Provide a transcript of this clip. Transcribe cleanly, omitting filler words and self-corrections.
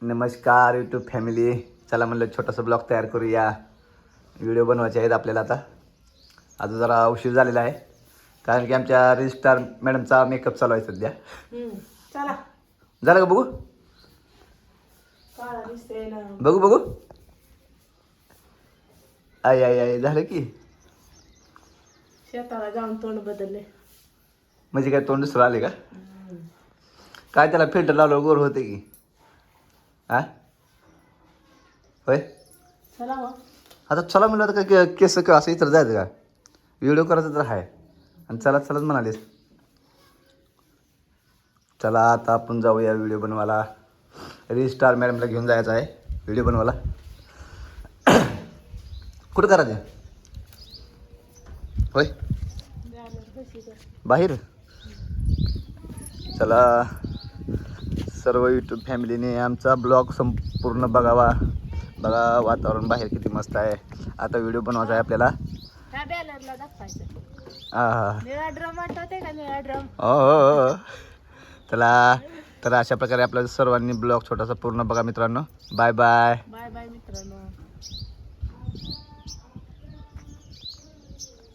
नमस्कार YouTube family. चला म्हणलं छोटासा ब्लॉग तयार करूया. व्हिडिओ बनवायचे आहेत आपल्याला. आता जरा उशीर झालेला आहे कारण की आमच्या रजिस्ट्रार मॅडमचा मेकअप चालू आहे सध्या. चला झालं का बघू बघू बघू. आई आई आई झालं की. शेताला जाऊन तोंड बदलले म्हणजे काय तोंड दुसरं आले का काय? त्याला फिल्टर लावलं गोर होते की. हा होय. चला मग आता चला म्हणलं आता काय केस का असं इतर जायचं का? व्हिडिओ करायचं तर आहे आणि चला चलाच म्हणालेस. चला आता आपण जाऊया व्हिडिओ बनवायला. रजिस्ट्रार मॅडमला घेऊन जायचं आहे व्हिडिओ बनवायला. कुठं करायचं होय? बाहेर. चला सर्व यूट्यूब फॅमिलीने आमचा ब्लॉग संपूर्ण बघावा. बघा वातावरण बाहेर किती मस्त आहे. आता व्हिडिओ बनवायचा आहे आपल्याला. ह्या बॅनरला दाखवायचं. हा निळा ड्रम आठवते का? निळा ड्रम. हो. चला तर अशा प्रकारे आपल्या सर्वांनी ब्लॉग छोटासा पूर्ण बघा मित्रांनो. Bye bye. बाय बाय मित्रांनो.